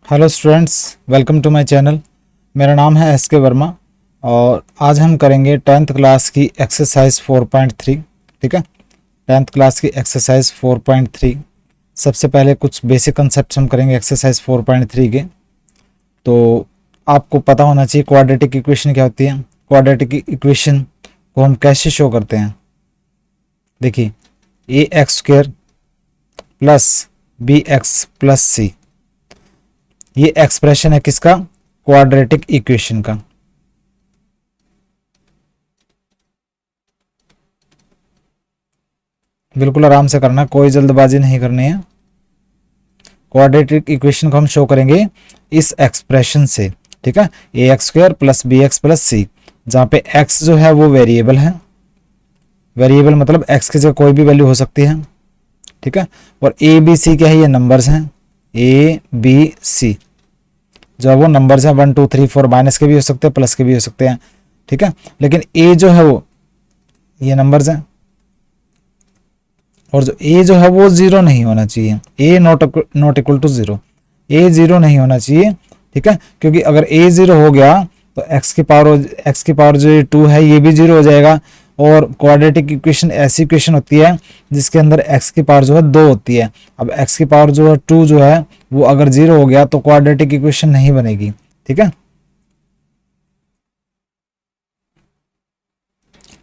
Hello students, welcome to my channel. मेरा नाम है एस के वर्मा और आज हम करेंगे 10th क्लास की एक्सरसाइज 4.3। ठीक है, 10th क्लास की एक्सरसाइज 4.3। सबसे पहले कुछ बेसिक कंसेप्ट हम करेंगे एक्सरसाइज 4.3 के। तो आपको पता होना चाहिए क्वाड्रेटिक इक्वेशन क्या होती है। क्वाड्रेटिक इक्वेशन को हम कैसे शो करते हैं। देखिए, A X square plus B X plus C, ये एक्सप्रेशन है किसका? क्वाड्रेटिक इक्वेशन का। बिल्कुल आराम से करना, कोई जल्दबाजी नहीं करनी है। क्वाड्रेटिक इक्वेशन को हम शो करेंगे इस एक्सप्रेशन से। ठीक है, A X square plus B X plus C, जहां पे एक्स जो है वो वेरिएबल है। वेरिएबल मतलब एक्स की जगह कोई भी वैल्यू हो सकती है। ठीक है, और ए बी सी क्या है? ये नंबर्स हैं। ए बी सी जो है वो नंबर्स हैं, 1 2 3 4, माइनस के भी हो सकते हैं, प्लस के भी हो सकते हैं। ठीक है, लेकिन ए जो है वो ये नंबर्स हैं, और जो ए जो है वो जीरो नहीं होना चाहिए। A not equal to zero, A zero नहीं होना चाहिए। ठीक है, क्योंकि अगर ए जीरो हो गया तो एक्स की पावर जो 2 है ये भी जीरो हो जाएगा। और क्वाड्रेटिक इक्वेशन ऐसी इक्वेशन होती है जिसके अंदर एक्स की पावर जो है 2 होती है। अब एक्स की पावर जो है 2 जो है वो अगर जीरो हो गया तो क्वाड्रेटिक इक्वेशन नहीं बनेगी। ठीक है,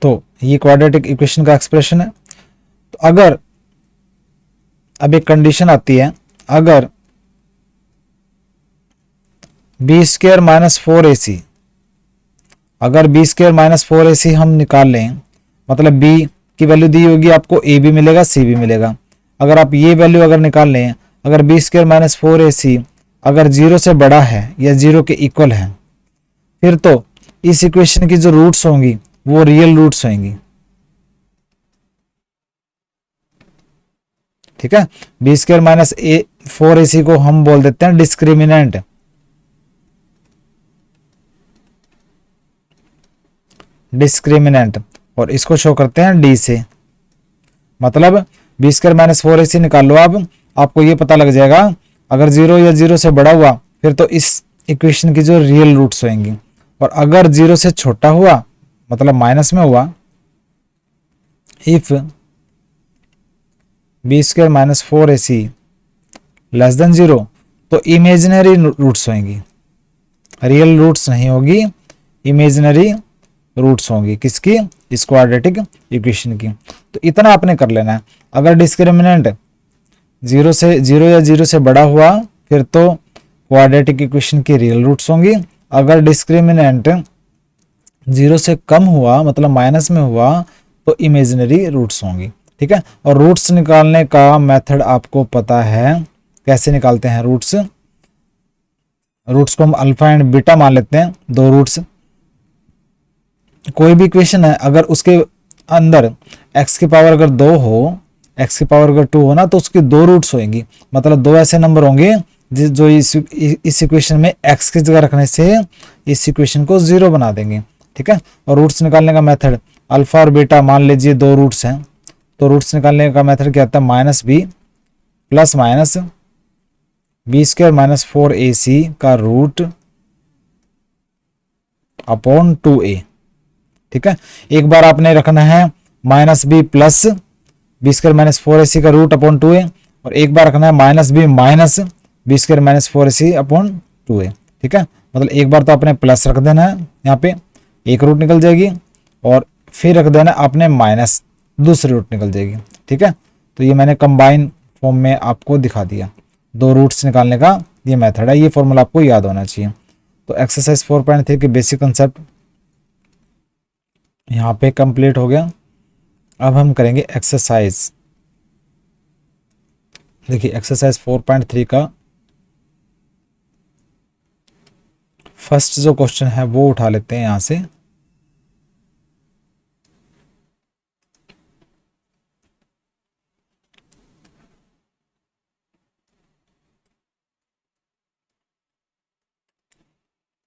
तो ये क्वाड्रेटिक इक्वेशन का एक्सप्रेशन है। तो अगर अब एक कंडीशन आती है, अगर बी स्क्वायर माइनस 4ac, अगर बी स्क्वायर माइनस 4ac हम निकाल लें, मतलब बी की वैल्यू दी होगी आपको, ए भी मिलेगा सी भी मिलेगा। अगर आप ये वैल्यू अगर निकाल लें, अगर बी स्क्वायर माइनस 4ac अगर जीरो से बड़ा है या जीरो के इक्वल है, फिर तो इस इक्वेशन की जो रूट्स होंगी वो रियल रूट्स होंगी। ठीक है, बी स्क्वायर माइनस 4ac को हम बोल देते हैं डिस्क्रिमिनेंट। डिस्क्रिमिनेंट, और इसको शो करते हैं डी से। मतलब बी स्क्वायर माइनस 4ac निकाल लो आप, आपको ये पता लग जाएगा अगर जीरो या जीरो से बड़ा हुआ फिर तो इस इक्वेशन की जो रियल रूट्स होंगी, और अगर जीरो से छोटा हुआ मतलब माइनस में हुआ, if B square minus 4ac less than zero, तो इमेजिनरी रूट्स होंगी, रियल रूट्स नहीं होगी, इमेजिनरी रूट्स होंगी। किसकी? इस क्वाड्रेटिक इक्वेशन की। तो इतना आपने कर लेना है। अगर डिस्क्रिमिनेंट जीरो या जीरो से बड़ा हुआ फिर तो क्वाड्रेटिक इक्वेशन की रियल रूट्स होंगी। अगर डिस्क्रिमिनेंट जीरो से कम हुआ मतलब माइनस में हुआ तो इमेजिनरी रूट्स होंगी। ठीक है, और रूट्स निकालने का मेथड आपको पता है कैसे निकालते हैं रूट्स। रूट्स को हम अल्फा एंड बीटा मान लेते हैं, दो रूट्स। कोई भी इक्वेशन है अगर उसके अंदर x की पावर अगर 2 हो, x की पावर अगर 2 हो ना, तो उसकी दो रूट्स होंगी। मतलब दो ऐसे नंबर होंगे जो इस इक्वेशन में x की जगह रखने से इस इक्वेशन को जीरो बना देंगे। ठीक है, और रूट्स निकालने का मेथड अल्फा और बीटा मान लीजिए दो रूट्स हैं, तो रूट्स निकालने का मेथड क्या होता है? Minus B plus minus B square minus 4ac का रूट अपॉन 2a। ठीक है, एक बार आपने रखना है minus B plus B square minus 4ac का रूट अपॉन 2a, और एक बार रखना है minus minus B square minus 4ac upon 2a। ठीक है, मतलब एक बार तो आपने प्लस रख देना है, यहाँ पे एक रूट निकल जाएगी, और फिर रख देना आपने माइनस, दूसरी रूट निकल जाएगी। ठीक है, तो ये मैंने कंबाइन फॉर्म में आपको दिखा दिया। दो रूट्स निकालने का ये मेथड है, ये फॉर्मूला आपको याद होना चाहिए। तो एक्सरसाइज 4.3 के बेसिक कंसेप्ट यहाँ पे कंप्लीट हो गया। अब हम करेंगे एक्सरसाइज। देखिए, एक्सरसाइज 4.3 का फर्स्ट जो क्वेश्चन है वो उठा लेते हैं यहां से।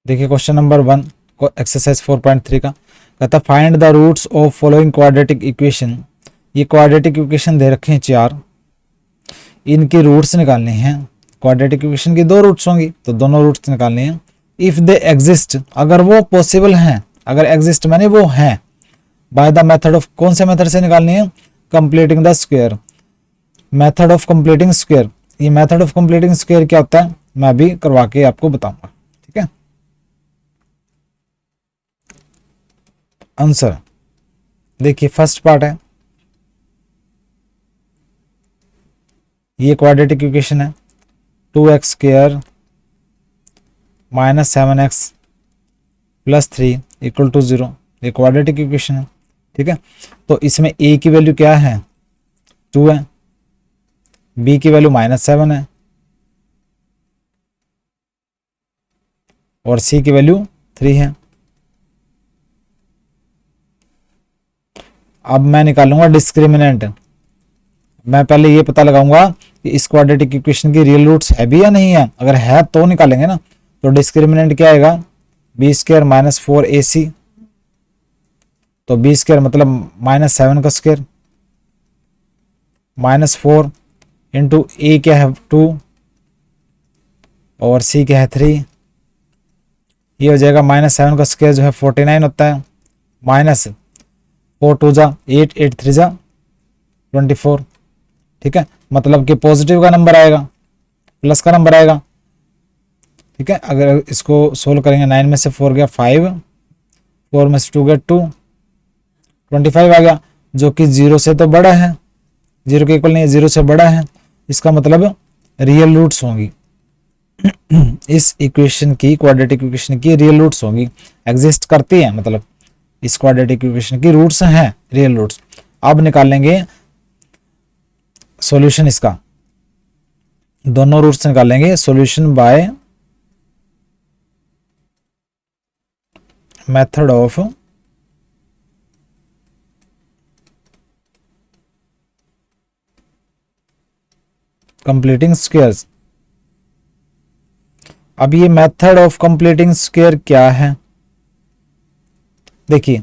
देखिए, क्वेश्चन नंबर 1 एक्सरसाइज 4.3 का कहता find the roots of following quadratic equation. ये क्वाड्रेटिक इक्वेशन दे रखे हैं 4, इनकी रूट्स निकालनी है। क्वाड्रेटिक इक्वेशन की दो रूट्स होंगी, तो दोनों रूट्स निकालनी है। इफ दे एग्जिस्ट, अगर वो पॉसिबल हैं, अगर एग्जिस्ट माने वो हैं, बाय द मेथड ऑफ, कौन से मेथड से निकालनी है? Completing the square, method of completing square. ये मेथड ऑफ कंप्लीटिंग स्क्वायर क्या होता है मैं अभी करवा के आपको बताऊंगा, ठीक है। आंसर देखिए, फर्स्ट पार्ट है, ये क्वाड्रेटिक इक्वेशन है, 2x square minus 7x plus 3 equal to 0, ये क्वाड्रेटिक इक्वेशन है, ठीक है। तो इसमें a की वैल्यू क्या है? 2 है, b की वैल्यू -7 है और c की वैल्यू 3 है। अब मैं निकालूंगा डिस्क्रिमिनेंट। मैं पहले ये पता लगाऊंगा कि इस क्वाड्रेटिक इक्वेशन की रियल रूट्स है भी या नहीं है, अगर है तो निकालेंगे ना। तो डिस्क्रिमिनेंट क्या आएगा? बी स्क्वायर माइनस 4ac, तो बी स्क्वायर मतलब -7 का स्क्वायर -4 इंटू ए क्या है 2 और सी क्या है 3, ये हो जाएगा -7 का स्क्वायर जो है 49 होता है, माइनस 4 2 जा 8 8 3 जा 24, ठीक है। मतलब कि पॉजिटिव का नंबर आएगा, प्लस का नंबर आएगा, ठीक है। अगर इसको सोल्व करेंगे 9 में से 4 गया 5, 4 में से 2 गया 2, 25 आ गया, जो कि 0 से तो बड़ा है, 0 के इक्वल नहीं है, 0 से बड़ा है। इसका मतलब रियल रूट्स होंगी इस इक्वेशन की, क्वाड्रेटिक इक्वेशन की रियल रूट्स होंगी, एग्जिस्ट करती है, मतलब इस क्वाड्रेटिक इक्वेशन की रूट्स हैं, रियल रूट्स। अब निकालेंगे सॉल्यूशन इसका, दोनों रूट्स निकालेंगे solution by method of completing squares. अब ये मेथड ऑफ कंप्लीटिंग स्क्वायर क्या है? देखिए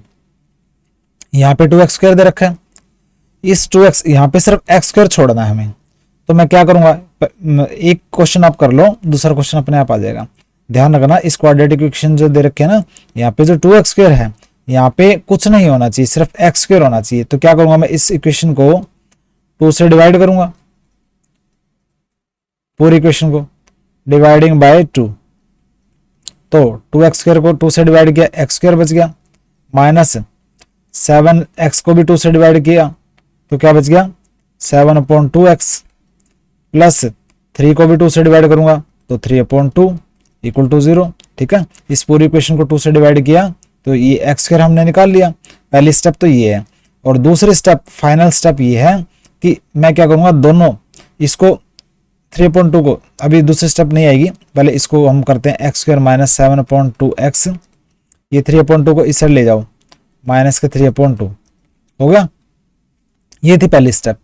यहां पे 2x स्क्वायर दे रखा है, इस 2x यहां पे सिर्फ x स्क्वायर छोड़ना है हमें, तो मैं क्या करूंगा, एक क्वेश्चन आप कर लो, दूसरा क्वेश्चन अपने आप आ जाएगा। ध्यान रखना, इस क्वाड्रेटिक इक्वेशन जो दे रखे है ना, यहाँ पे जो 2x स्क्वायर है, यहाँ पे कुछ नहीं होना चाहिए, सिर्फ x स्क्वायर होना चाहिए। तो क्या करूंगा मैं, इस इक्वेशन को 2 से डिवाइड करूंगा, पूरी इक्वेशन को डिवाइडिंग बाय 2, तो 2x स्क्वायर को 2 से डिवाइड किया, x स्क्वायर बच गया, माइनस 7x को भी 2 से डिवाइड किया, तो क्या बच गया 7/2x, प्लस 3 को भी 2 से डिवाइड करूंगा तो 3/2 इक्वल टू 0, ठीक है। इस पूरी इक्वेशन को 2 से डिवाइड किया तो ये x स्क्वायर हमने निकाल लिया। पहली स्टेप तो ये है, और दूसरी स्टेप, फाइनल स्टेप ये है कि मैं क्या करूंगा, दोनों इसको 3/2 को, अभी दूसरी स्टेप नहीं आएगी, पहले इसको हम करते हैं x स्क्वायर माइनस 7/2x, ये 3/2 को इस साइड ले जाओ, माइनस के 3/2 हो गया। ये थी पहली स्टेप।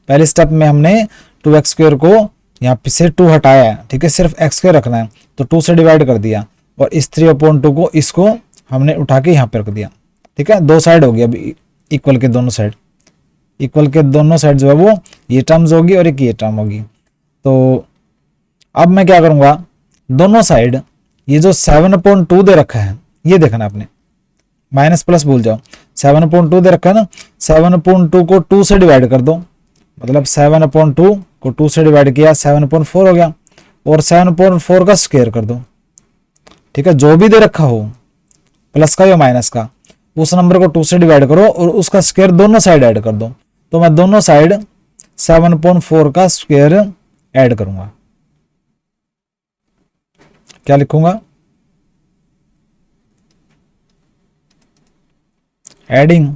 पहली स्टेप में हमने 2x स्क्वायर को यहाँ पे से 2 हटाया है, ठीक है, सिर्फ x स्क्वायर रखना है, तो 2 से डिवाइड कर दिया, और इस 3/2 को इसको हमने उठा के यहाँ पे रख दिया, ठीक है। दो साइड हो गया, अभी इक्वल के दोनों साइड, इक्वल के दोनों साइड जो है वो ये टर्म्स होगी और एक ये टर्म होगी। तो अब मैं क्या करूंगा, दोनों साइड ये जो 7/2 दे रखा है, ये देखना आपने, माइनस प्लस भूल जाओ, 7/2 दे रखा है ना, 7/2 को 2 से डिवाइड कर दो, मतलब 7/2 को 2 से डिवाइड किया 7/4 हो गया, और 7/4 का स्क्वायर कर दो, ठीक है। जो भी दे रखा हो, प्लस का या माइनस का, उस नंबर को 2 से डिवाइड करो और उसका स्क्वायर दोनों साइड ऐड कर दो। तो मैं दोनों साइड 7/4 का स्क्वायर ऐड करूंगा, क्या लिखूंगा, एडिंग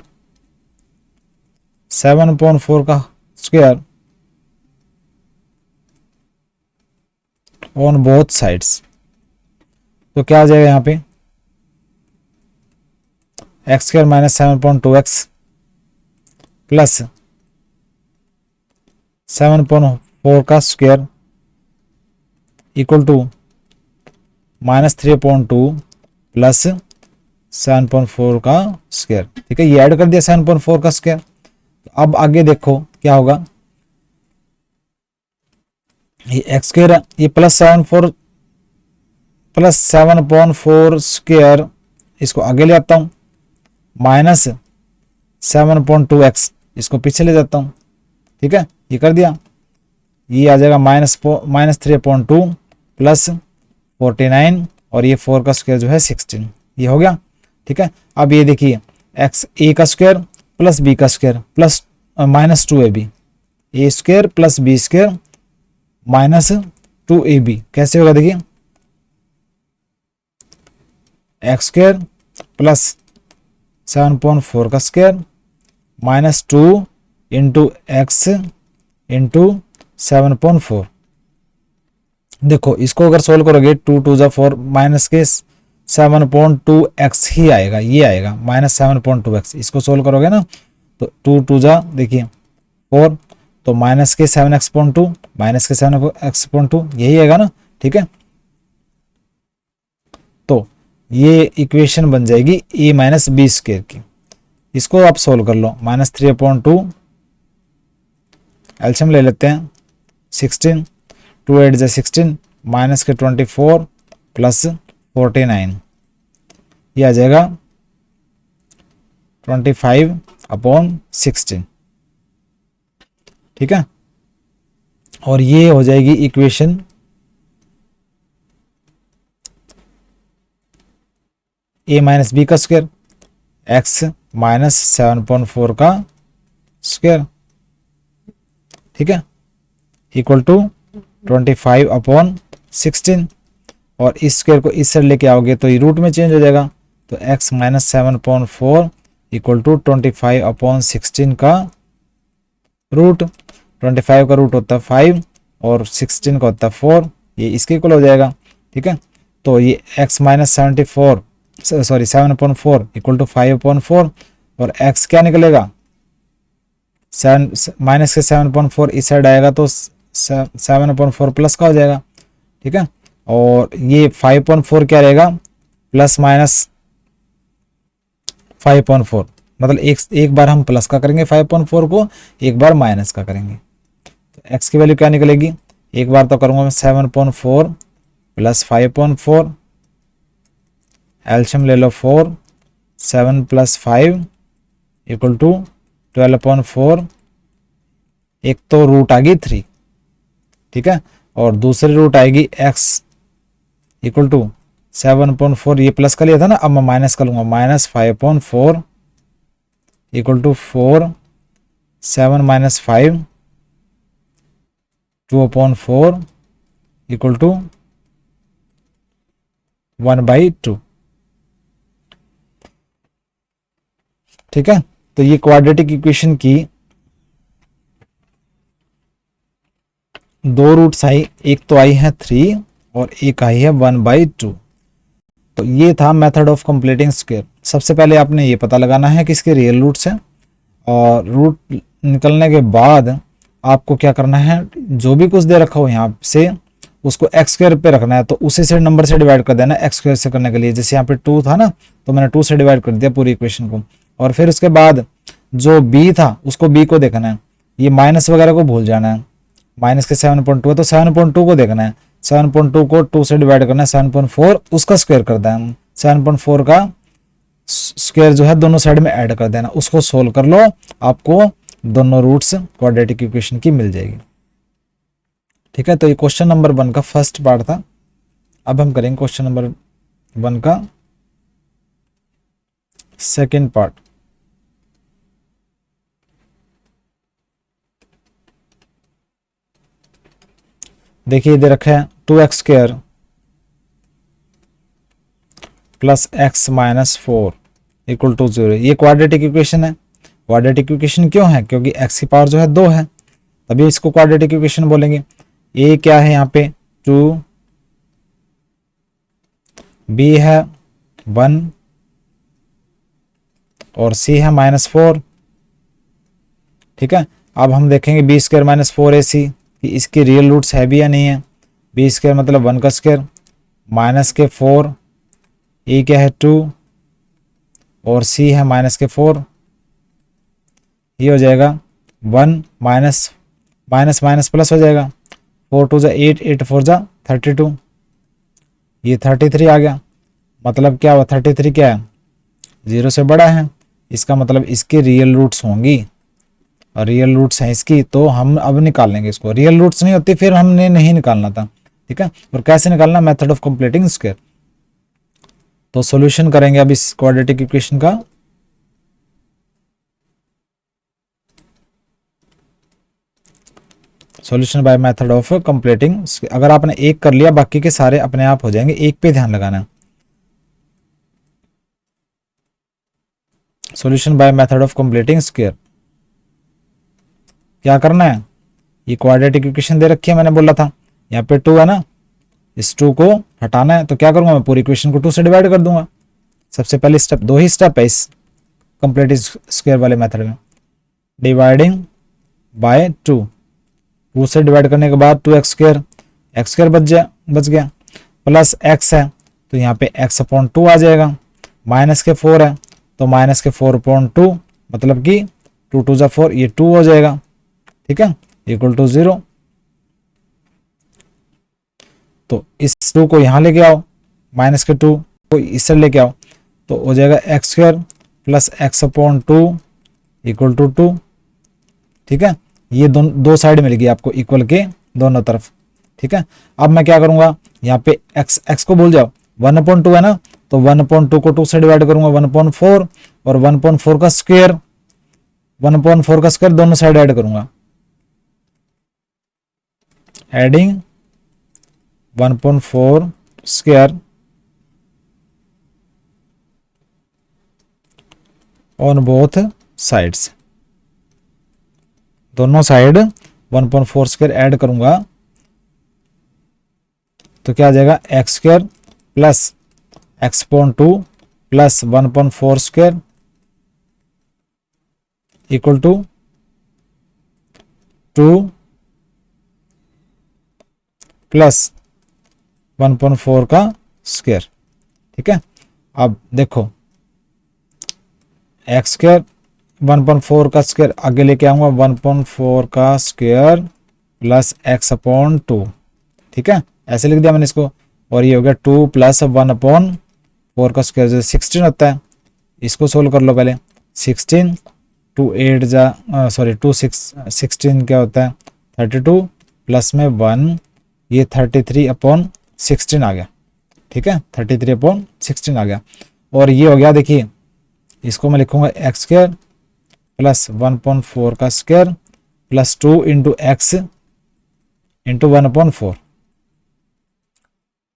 7/4 का स्क्वायर ऑन बोथ साइड्स। तो क्या आ जाएगा यहाँ पे, x square minus 7/2x plus 7/4 का स्क्वायर इक्वल टू -3/2 प्लस 7/4 का स्क्वायर, ठीक है। ये ऐड कर दिया 7/4 का स्क्वायर। अब आगे देखो क्या होगा, ये एक्स स्क्वायर है, ये +7/4 स्क्वायर, इसको आगे ले आता हूँ, -7/2x इसको पीछे ले जाता हूँ। ठीक है, ये कर दिया, ये आ जाएगा -3/2 प्लस 49 और ये 4 का स्क्वायर जो है 16, ये हो गया। ठीक है, अब ये देखिए एक्स ए का स्क्वायर प्लस बी का square plus -2ab, A square plus B square -2ab कैसे होगा, देखिए एक्स स्क्वायर प्लस 7/4 का स्क्वायर -2 इंटू एक्स इंटू 7/4। देखो इसको अगर सोल्व करोगे 2 2 जा 4 माइनस के 7/2x ही आएगा, ये आएगा -7/2x। इसको सोल्व करोगे ना तो 2 2 जा देखिए 4, तो माइनस के 7x/2 माइनस के 7x/2 यही आएगा ना। ठीक है, तो ये इक्वेशन बन जाएगी a माइनस बी स्क्वायर की। इसको आप सोल्व कर लो, -3/2 एल्शियम ले लेते हैं 16, 2 8 जा 16 माइनस के 24 प्लस 49, ये आ जाएगा 25/16। ठीक है, और ये हो जाएगी इक्वेशन a माइनस बी का स्क्वायर x माइनस 7/4 का स्क्वायर। ठीक है, इक्वल टू 25/16, और इस स्क्वायर को इस साइड लेके आओगे तो ये रूट में चेंज हो जाएगा, तो x माइनस 7/4 इक्वल टू 25/16 का रूट। 25 का रूट होता है 5 और 16 का होता है 4, ये इसके इक्वल हो जाएगा। ठीक है, तो ये x माइनस 7/4 इक्वल टू 5/4, और x क्या निकलेगा, माइनस के 7/4 इस साइड आएगा तो 7/4 प्लस का हो जाएगा। ठीक है, और ये 5/4 क्या रहेगा, प्लस माइनस 5/4, मतलब एक बार हम प्लस का करेंगे 5/4 को, एक बार माइनस का करेंगे, तो x की वैल्यू क्या निकलेगी, एक बार तो करूंगा मैं 7/4 प्लस 5/4, एल्शियम ले लो 4, 7 प्लस 5 इक्वल टू 12/4, एक तो रूट आ गई 3। ठीक है, और दूसरी रूट आएगी x इक्वल टू 7/4, ये प्लस का लिया था ना, अब मैं माइनस कर लूंगा, -5/4 equal to 4, 7 minus 5 2/4 equal to 1/2। ठीक है, तो ये क्वाड्रेटिक इक्वेशन की दो रूट्स आई, एक तो आई है 3 और एक आई है 1/2। तो ये था मेथड ऑफ कंप्लीटिंग स्क्वायर। सबसे पहले आपने ये पता लगाना है कि इसके रियल रूट्स हैं, और रूट निकलने के बाद आपको क्या करना है, जो भी कुछ दे रखा हो यहाँ से उसको एक्स स्क्वायर पे रखना है, तो उसी से नंबर से डिवाइड कर देना एक्स स्क्वायर से करने के लिए। जैसे यहाँ पे 2 था ना, तो मैंने 2 से डिवाइड कर दिया पूरी इक्वेशन को, और फिर उसके बाद जो b था उसको b को देखना है, ये माइनस वगैरह को भूल जाना है। माइनस के 7/2 है तो 7/2 को देखना है, 7/2 को 2 से डिवाइड करना है, 7/4 उसका स्क्वायर कर देना, 7/4 का स्क्वायर जो है दोनों साइड में ऐड कर देना, उसको सोल्व कर लो, आपको दोनों रूट्स क्वाड्रेटिक इक्वेशन की मिल जाएगी। ठीक है, तो ये क्वेश्चन नंबर 1 का फर्स्ट पार्ट था। अब हम करेंगे क्वेश्चन नंबर 1 का सेकेंड पार्ट। देखिए इधर रखा है 2x square plus x minus 4 equal to 0। ये क्वाड्रेटिक इक्वेशन है। क्वाड्रेटिक इक्वेशन क्यों है, क्योंकि x की पावर जो है 2 है, तभी इसको क्वाड्रेटिक इक्वेशन बोलेंगे। a क्या है यहाँ पे 2, b है 1 और c है -4। ठीक है, अब हम देखेंगे b स्क्वायर माइनस 4ac कि इसके रियल रूट्स है भी या नहीं है। b स्क्वायर मतलब 1 का स्क्वायर माइनस के 4, a क्या है 2 और c है -4। ये हो जाएगा 1 माइनस माइनस माइनस प्लस हो जाएगा, 4 2 जा 8, 8 4 जा 32, ये 33 आ गया। मतलब क्या हुआ, 33 क्या है, 0 से बड़ा है। इसका मतलब इसके रियल रूट्स होंगी, और रियल रूट्स हैं इसकी, तो हम अब निकाल लेंगे इसको। रियल रूट्स नहीं होती फिर हमने नहीं निकालना था, ठीक है। और कैसे निकालना, मेथड ऑफ कंप्लीटिंग स्क्वायर। तो सॉल्यूशन करेंगे अब इस क्वाड्रेटिक इक्वेशन का। Solution by method of completing. अगर आपने एक कर लिया बाकी के सारे अपने आप हो जाएंगे, एक पे ध्यान लगाना है। Solution by method of completing square, क्या करना है, ये क्वाड्रेटिक इक्वेशन दे रखी है, मैंने बोला था यहाँ पे 2 है ना, इस 2 को हटाना है। तो क्या करूंगा, मैं पूरी इक्वेशन को 2 से डिवाइड कर दूंगा। सबसे पहले स्टेप, 2 ही स्टेप है इस कंप्लीट स्क्वायर वाले मेथड में, डिवाइडिंग बाय 2। 2 से डिवाइड करने के बाद 2x² x² बच गया, प्लस x है तो यहाँ पे x/2 आ जाएगा, माइनस के 4 है तो माइनस के 4/2, मतलब कि 2 2 जा 4, ये 2 हो जाएगा, ठीक है, इक्वल टू 0। तो इस 2 को यहाँ लेके आओ, माइनस के 2 को इससे लेके आओ, तो हो जाएगा x² plus x/2 equal to 2, ठीक है। ये दो साइड मिल गई आपको इक्वल के दोनों तरफ, ठीक है। अब मैं क्या करूंगा, यहाँ पे x को भूल जाओ, 1/2 है ना, तो 1/2 को 2 से डिवाइड करूंगा, 1/4, और 1/4 का स्क्वायर, 1/4 का स्क्वायर दोनों साइड ऐड करूंगा, adding 1/4 square on both sides. दोनों साइड 1/4 स्क्वायर ऐड करूंगा, तो क्या आ जाएगा, x² plus x/2 plus 1/4 square equal to 2 plus 1/4 का स्क्वायर, ठीक है। अब देखो x² 1/4 का स्क्वायर आगे लेके आऊंगा, 1/4 का स्क्वायर प्लस x/2, ठीक है, ऐसे लिख दिया मैंने इसको। और ये हो गया 2 प्लस 1/4 का स्क्वायर जो 16 होता है, इसको सोल्व कर लो पहले। 16 2 8 जा सॉरी 2 6 16 क्या होता है 32, प्लस में 1, ये 33/16 आ गया, ठीक है, 33/16 आ गया। और ये हो गया, देखिए इसको मैं लिखूंगा x² प्लस 1/4 का square plus 2 into x into 1/4,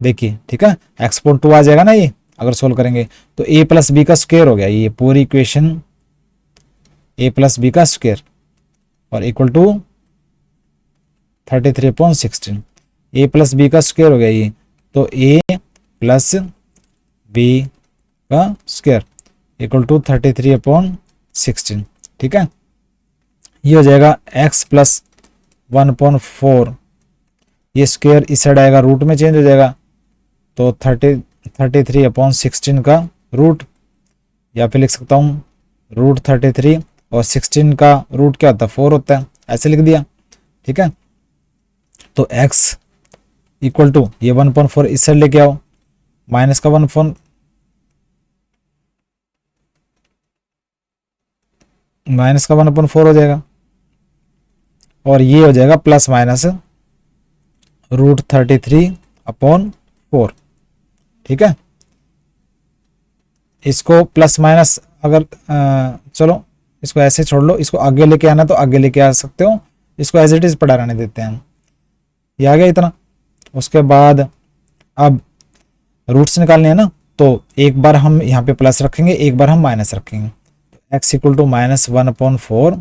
देखिए, ठीक है, x/2 आ जाएगा ना ये अगर सोल्व करेंगे, तो a प्लस बी का स्क्वायर हो गया, ये पूरी इक्वेशन a प्लस बी का स्क्वायर और equal to 33/16। a plus B का स्क्वायर हो गया ये, तो a प्लस बी का स्क्वायर इक्वल टू 33/16, ठीक है। ये हो जाएगा x प्लस 1/4, ये स्क्वायर इस साइड आएगा, रूट में चेंज हो जाएगा, तो 33/16 का रूट, या फिर लिख सकता हूँ रूट 33, और 16 का रूट क्या होता है 4 होता है, ऐसे लिख दिया, ठीक है। तो x इक्वल टू ये 1/4 इस साइड लेके आओ, माइनस का 1/4 हो जाएगा, और ये हो जाएगा प्लस माइनस रूट 33/4, ठीक है। इसको प्लस माइनस अगर चलो इसको ऐसे छोड़ लो, इसको आगे लेके आना तो आगे लेके आ सकते हो, इसको एज इट इज पढ़ा रहने देते हैं। ये आ गया इतना। उसके बाद अब रूट्स निकालने हैं ना, तो एक बार हम यहाँ पे प्लस रखेंगे, एक बार हम माइनस रखेंगे। x इक्वल टू -1/4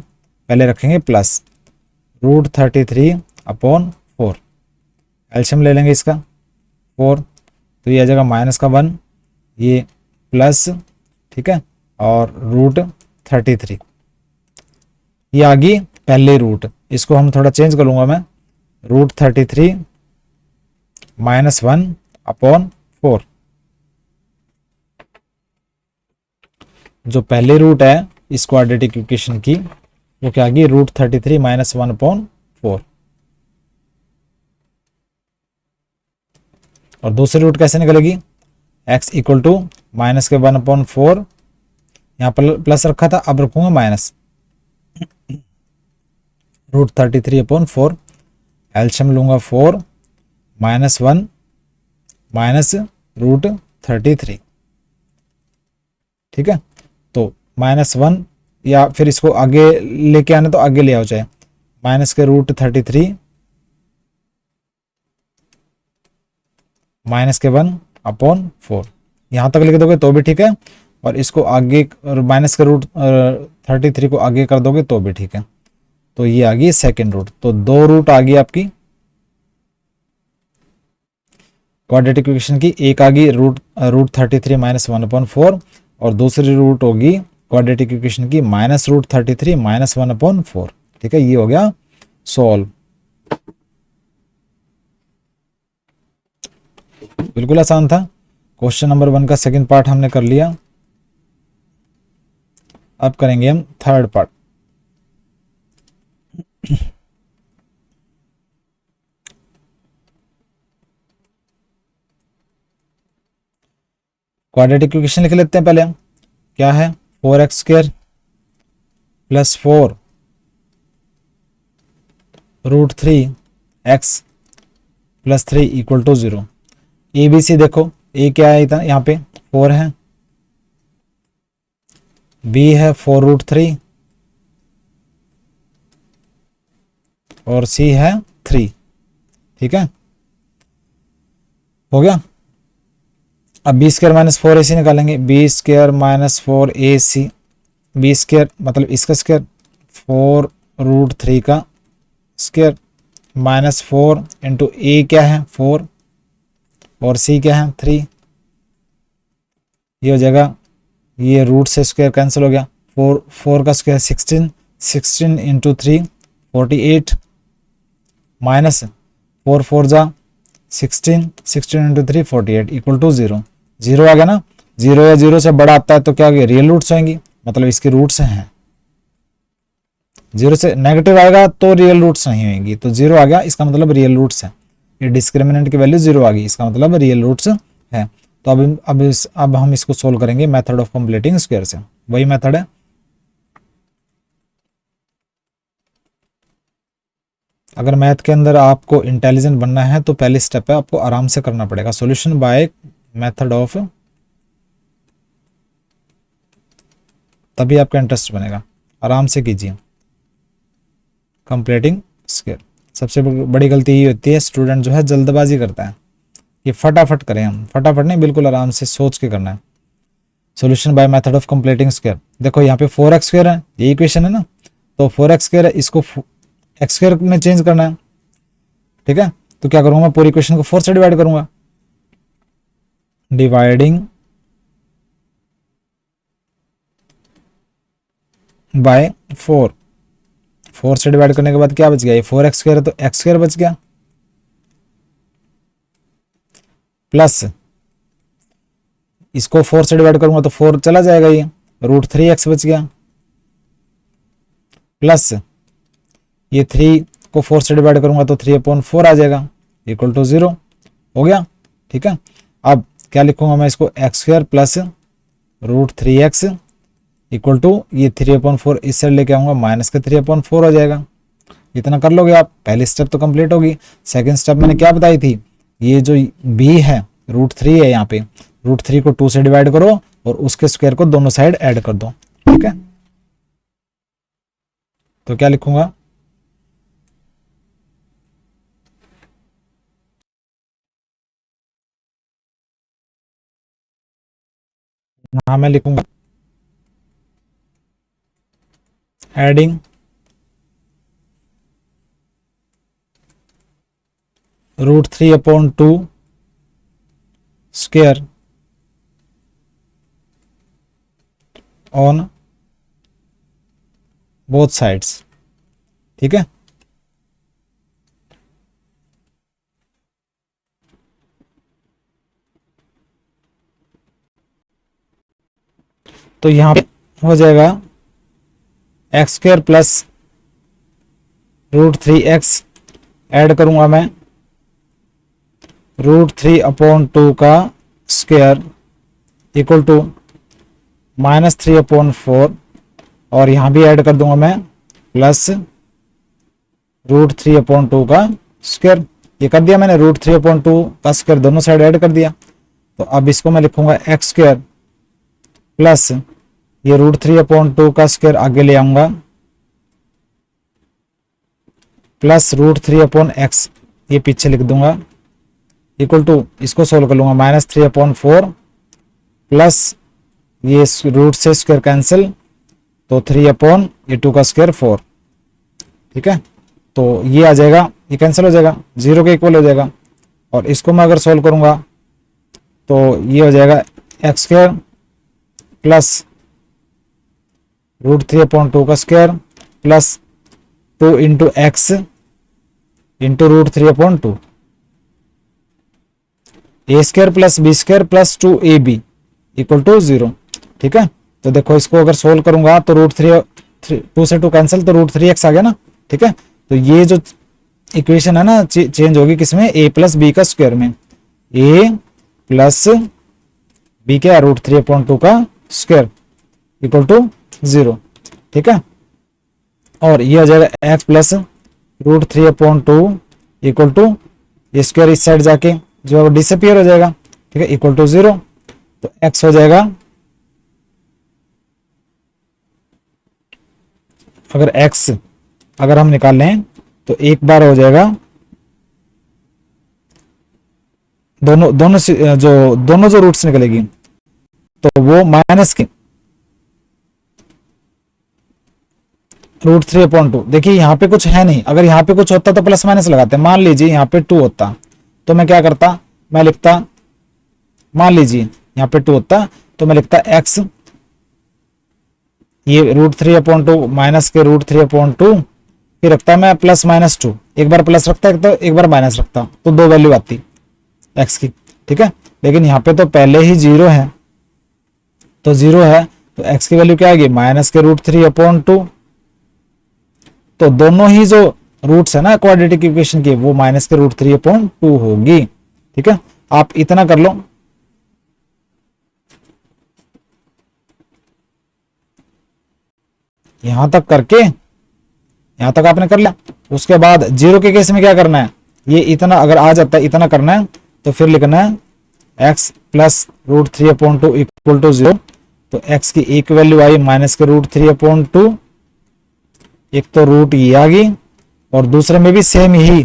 पहले रखेंगे प्लस रूट 33/4, एल्शियम ले लेंगे इसका 4, तो ये आ जाएगा माइनस का 1, ये प्लस, ठीक है, और रूट 33, ये आ गई पहले रूट। इसको हम थोड़ा चेंज कर लूंगा मैं, रूट 33 -1/4, जो पहले रूट है इस क्वाड्रेटिक इक्वेशन की वो क्या आ गई, रूट 33 -1/4। और दूसरी रूट कैसे निकलेगी, x इक्वल टू माइनस के 1/4, यहाँ पर प्लस रखा था अब रखूंगा माइनस, √33/4, एलसीएम लूंगा 4 -1 माइनस √33, ठीक है। तो -1 या फिर इसको आगे लेके आने तो आगे ले आओ चाहे, माइनस के √33 माइनस के 1/4, यहाँ तक लिख दोगे तो भी ठीक है, और इसको आगे माइनस के √33 को आगे कर दोगे तो भी ठीक है। तो ये आ गई सेकेंड रूट। तो दो रूट आ गई आपकी क्वाड्रेटिक इक्वेशन की, एक आ गई √33 माइनस 1/4 और दूसरी रूट होगी क्वाड्रेटिक इक्वेशन की -√33 माइनस 1/4, ठीक है। ये हो गया सॉल्व। बिल्कुल आसान था। क्वेश्चन नंबर 1 का सेकंड पार्ट हमने कर लिया। अब करेंगे हम थर्ड पार्ट। क्वाड्रेटिक इक्वेशन लिख लेते हैं पहले हम। क्या है, 4x² plus 4 √3x plus 3 equal to 0। A B C देखो, ए क्या है इतना, यहाँ पे 4 है, बी है 4√3 और सी है 3, ठीक है। हो गया। अब b² माइनस 4ac निकालेंगे, b² माइनस 4ac, b² मतलब इसका स्क्वायर 4√3 का स्क्वायर माइनस 4 इंटू ए क्या है 4 और c क्या है 3, ये हो जाएगा, ये रूट से स्क्वायर कैंसिल हो गया, 4 का स्क्वायर 16 इंटू 3 48 माइनस 4 4 जा 16 इंटू 3 48 इक्वल टू 0 आ गया ना। 0 या 0 से बड़ा आता है तो क्या रियल रूट्स होंगी, मतलब इसके रूट्स हैं। 0 से नेगेटिव आएगा तो रियल रूट्स नहीं होंगी, तो 0 आ गया इसका मतलब रियल रूट्स है। ये डिस्क्रिमिनेंट की वैल्यू 0 आ गई, इसका मतलब रियल रूट्स है। तो अब हम इसको सोल्व करेंगे मेथड ऑफ कंप्लीटिंग स्क्वायर से। वही मेथड है, अगर मैथ के अंदर आपको इंटेलिजेंट बनना है तो पहली स्टेप है आपको आराम से करना पड़ेगा, सॉल्यूशन बाय मेथड ऑफ, तभी आपका इंटरेस्ट बनेगा। आराम से कीजिए कंप्लीटिंग स्क्वायर। सबसे बड़ी गलती ये होती है, स्टूडेंट जो है जल्दबाजी करता है, ये फटाफट करें हम, फटाफट नहीं, बिल्कुल आराम से सोच के करना है। Solution by method of completing square. देखो यहाँ पे 4x² है, ये इक्वेशन है ना, तो 4x² है, इसको x² में चेंज करना है, ठीक है। तो क्या करूंगा, पूरी इक्वेशन को 4 से डिवाइड करूंगा, डिवाइडिंग बाय 4 से डिवाइड करने के बाद क्या बच गया, ये 4x² है तो x² बच गया, प्लस इसको 4 से डिवाइड करूंगा तो 4 चला जाएगा, ये √3x बच गया, प्लस ये 3 को 4 से डिवाइड करूंगा तो 3/4 आ जाएगा इक्वल टू 0 हो गया, ठीक है। अब क्या लिखूंगा मैं इसको, x² plus √3x equal to ये 3/4 इस साइड लेके आऊंगा माइनस के 3/4 हो जाएगा। इतना कर लोगे आप, पहली स्टेप तो कंप्लीट होगी। सेकंड स्टेप मैंने क्या बताई थी, ये जो b है √3 है, यहाँ पे √3 को 2 से डिवाइड करो और उसके स्क्वायर को दोनों साइड ऐड कर दो, ठीक है। तो क्या लिखूंगा, हाँ मैं लिखूंगा adding √3/2 square on both sides, ठीक है। तो यहां पे हो जाएगा x² प्लस √3x ऐड करूंगा मैं √3/2 का स्क्वायर इक्वल टू -3/4, और यहां भी ऐड कर दूंगा मैं प्लस √3/2 का स्क्वायर। ये कर दिया मैंने, √3/2 का स्क्वायर दोनों साइड ऐड कर दिया। तो अब इसको मैं लिखूंगा एक्स स्क्वायर प्लस ये √3/2 का स्क्वायर आगे ले आऊंगा प्लस √3/x ये पीछे लिख दूंगा इक्वल टू, इसको सोल्व कर लूंगा, -3/4 प्लस ये रूट से स्क्वायर कैंसिल, तो 3/2 का स्क्वायर 4। ठीक है, तो ये आ जाएगा, ये कैंसिल हो जाएगा, 0 के इक्वल हो जाएगा। और इसको मैं अगर सोल्व करूंगा तो ये हो जाएगा एक्स स्क्वायर प्लस √3/2 का square plus 2 into X into √3/2, A square plus B square plus 2ab equal to 0। ठीक है, तो देखो इसको अगर सोल्व करूंगा तो √2 से 2 कैंसिल, तो √3x आ गया ना। ठीक है, तो ये जो इक्वेशन है ना चेंज होगी किसमें, a प्लस बी का स्क्वायर में, a प्लस बी क्या, √3/2 का स्क्वायर इक्वल टू 0। ठीक है, और ये आ जाएगा x प्लस √3/2 इक्वल टू, ये स्क्वायर इस साइड जाके जो है डिसअपियर हो जाएगा। ठीक है, इक्वल टू 0, तो x हो जाएगा, अगर x अगर हम निकाल लें तो एक बार हो जाएगा, दोनों जो रूट्स निकलेगी तो वो माइनस की √3/2। देखिए यहाँ पे कुछ है नहीं, अगर यहाँ पे कुछ होता तो प्लस माइनस लगाते। मान लीजिए यहाँ पे 2 होता तो मैं क्या करता, मैं लिखता, मान लीजिए यहाँ पे 2 होता तो मैं लिखता x, ये √3/2 माइनस के √3/2, फिर रखता मैं +-2, एक बार प्लस रखता है तो एक बार माइनस रखता, तो 2 वैल्यू आती x की। ठीक है, लेकिन यहाँ पे तो पहले ही 0 है, तो 0 है तो x की वैल्यू क्या आएगी, माइनस के √3/2। तो दोनों ही जो रूट्स है ना क्वाड्रेटिक इक्वेशन की, वो माइनस के √3/2 होगी। ठीक है, आप इतना कर लो, यहां तक करके, यहां तक आपने कर लिया। उसके बाद 0 के केस में क्या करना है, ये इतना अगर आ जाता है, इतना करना है, तो फिर लिखना है x प्लस √3/2 इक्वल टू 0। तो x की एक वैल्यू आई माइनस के √3/2, एक तो रूट ये आ गई, और दूसरे में भी सेम ही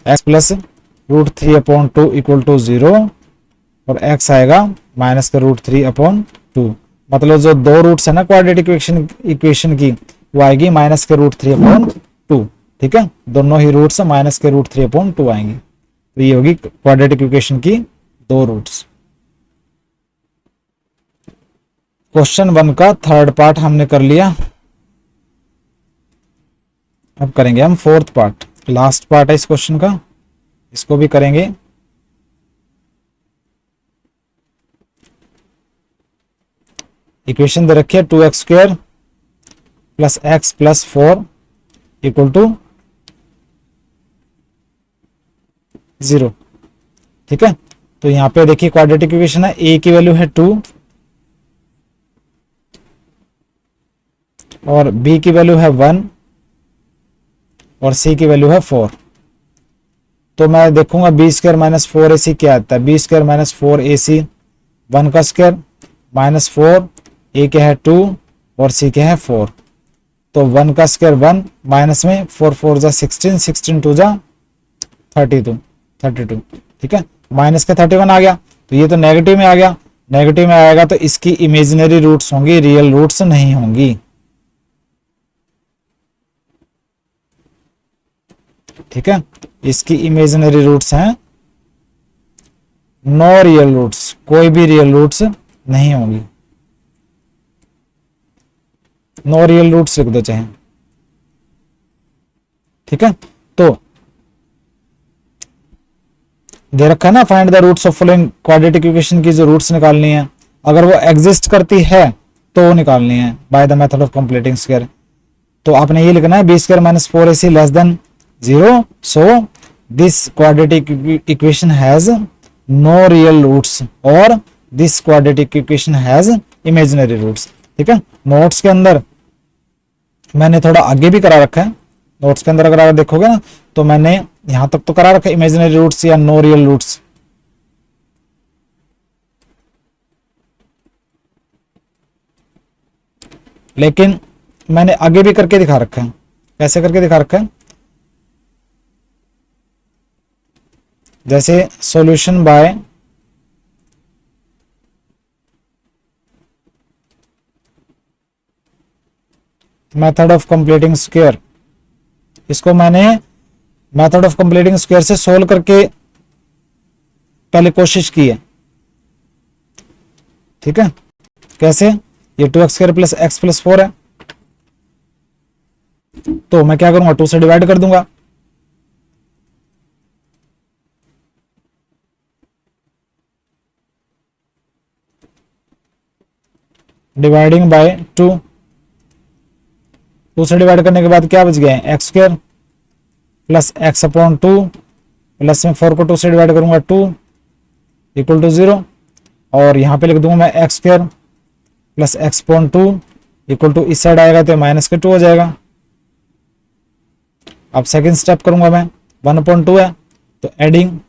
x प्लस √3/2 इक्वल टू 0, और x आएगा माइनस के √3/2। मतलब जो दो रूट्स है ना क्वाड्रेटिक इक्वेशन की, वो आएगी माइनस के √3/2। ठीक है, दोनों ही रूट्स माइनस के √3/2 आएंगे। तो ये होगी क्वाड्रेटिक इक्वेशन की दो रूट्स। क्वेश्चन 1 का थर्ड पार्ट हमने कर लिया, अब करेंगे हम फोर्थ पार्ट, लास्ट पार्ट है इस क्वेश्चन का, इसको भी करेंगे। इक्वेशन दे रखी है 2x² plus x plus 4 equal to 0। ठीक है, तो यहां पे देखिए क्वाड्रेटिक इक्वेशन है, a की वैल्यू है 2 और b की वैल्यू है 1 और c की वैल्यू है 4। तो मैं देखूंगा b² माइनस 4ac क्या आता है, b² माइनस 4ac 1 का स्क्वायर माइनस 4, a क्या है 2 और c क्या है 4। तो 1 का स्क्वायर 1 माइनस में 4 4 जा 16, 16 2 जा 32। ठीक है, माइनस का 31 आ गया, तो ये तो नेगेटिव में आ गया, नेगेटिव में आएगा तो इसकी इमेजिनरी रूट्स होंगी, रियल रूट्स नहीं होंगी। ठीक है, इसकी इमेजिनरी रूट्स हैं नो रियल रूट्स, कोई भी रियल रूट्स नहीं होंगी, नो रियल रूट्स लिख दो चाहे। ठीक है, तो दे रखा है ना find the roots of following quadratic equation की जो रूट्स निकालनी है, अगर वो एग्जिस्ट करती है तो निकालनी है by the method of completing square. तो आपने ये लिखना है b² minus 4ac less than 0, so this quadratic equation has no real roots और this quadratic equation has imaginary roots. ठीक है, नोट्स के अंदर मैंने थोड़ा आगे भी करा रखा है। नोट्स के अंदर अगर आप देखोगे ना तो मैंने यहां तक तो करा रखा है इमेजिनरी रूट्स या नो रियल रूट्स, लेकिन मैंने आगे भी करके दिखा रखा है। कैसे करके दिखा रखा है? जैसे solution by method of completing square, इसको मैंने मेथड ऑफ कंप्लीटिंग स्क्वायर से सोल्व करके पहले कोशिश की है। ठीक है, कैसे? ये 2x² प्लस x प्लस 4 है, तो मैं क्या करूंगा 2 से डिवाइड कर दूंगा। डिवाइडिंग बाय 2 से डिवाइड करने के बाद क्या बच गया है x² plus x upon 2 plus में 4 को 2 से डिवाइड करूंगा 2 इक्वल टू 0 और यहां पे लिख दूंगा मैं x² plus x upon 2 equal to इस साइड आएगा तो माइनस के 2 हो जाएगा। अब सेकंड स्टेप करूंगा मैं 1/2 है तो एडिंग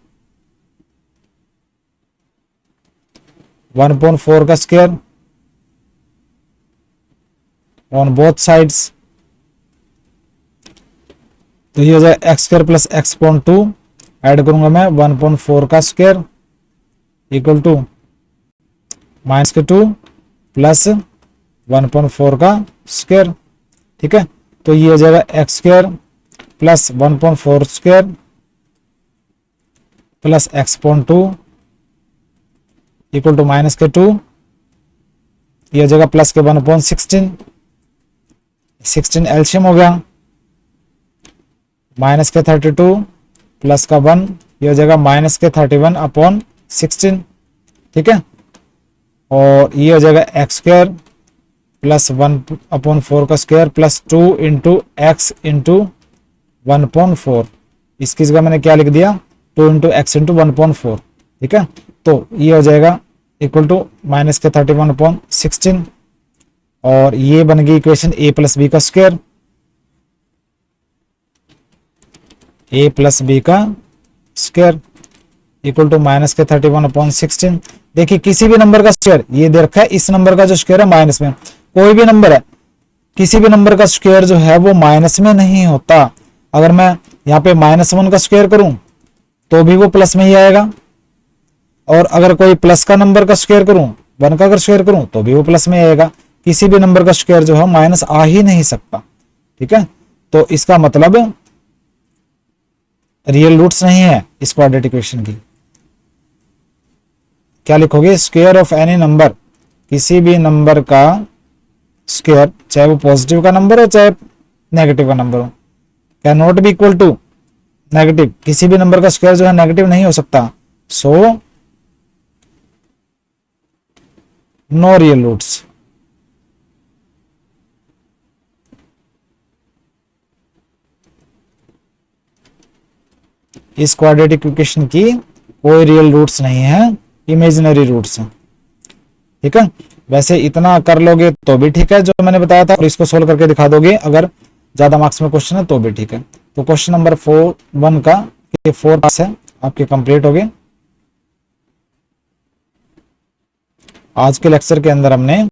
1/4 का स्क्वायर ऑन बोथ साइड्स, तो ये हो जाएगा x² plus x upon 2 add करूंगा मैं 1/4 का स्क्वायर इक्वल टू माइनस के 2 प्लस 1/4 का स्क्वायर। ठीक है, तो ये हो जाएगा x² plus 1/4 square plus x upon 2 equal to minus के 2, ये हो जाएगा प्लस के 1/16, 16 एलसीएम हो गया, माइनस के 32 प्लस का 1, ये हो जाएगा माइनस के 31/16। ठीक है, और ये हो जाएगा x² प्लस 1/4 का square plus 2 into X into 1/4, इसकी जगह मैंने क्या लिख दिया 2 इंटू एक्स इंटू 1/4। ठीक है, तो ये हो जाएगा इक्वल टू माइनस के 31/16 और ये बन गई इक्वेशन a प्लस बी का स्क्वायर, a प्लस बी का स्क्वायर इक्वल टू माइनस के 31/16। देखिए किसी भी नंबर का स्क्वायर, ये दे रखा है इस नंबर का जो स्क्वायर है माइनस में, कोई भी नंबर है किसी भी नंबर का स्क्वायर जो है वो माइनस में नहीं होता। अगर मैं यहाँ पे -1 का स्क्वायर करूं तो भी वो प्लस में ही आएगा, और अगर कोई प्लस का नंबर का स्क्वायर करूं 1 का अगर स्क्वायर करूं तो भी वो प्लस में आएगा। किसी भी नंबर का स्क्वायर जो है माइनस आ ही नहीं सकता। ठीक है, तो इसका मतलब रियल रूट्स नहीं है इस क्वाड्रेटिक इक्वेशन की। क्या लिखोगे? स्क्वायर ऑफ एनी नंबर, किसी भी नंबर का स्क्वायर, चाहे वो पॉजिटिव का नंबर हो चाहे नेगेटिव का नंबर हो, can not be equal to negative. किसी भी नंबर का स्क्वायर जो है नेगेटिव नहीं हो सकता, सो नो रियल रूट्स। इस क्वाड्रेटिक इक्वेशन की कोई रियल रूट्स नहीं है, इमेजिनरी रूट्स हैं। ठीक है, वैसे इतना कर लोगे तो भी ठीक है जो मैंने बताया था, और इसको सोल्व करके दिखा दोगे अगर ज्यादा मार्क्स में क्वेश्चन है तो भी ठीक है। तो क्वेश्चन नंबर 1 का ये 4 पार्ट्स है आपके कंप्लीट हो गए। आज के लेक्चर के अंदर हमने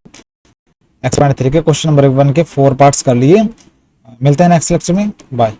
एक्सपेरिमेंट 3 के क्वेश्चन नंबर 1 के 4 पार्ट्स कर लिए। मिलते हैं नेक्स्ट लेक्चर में, बाय।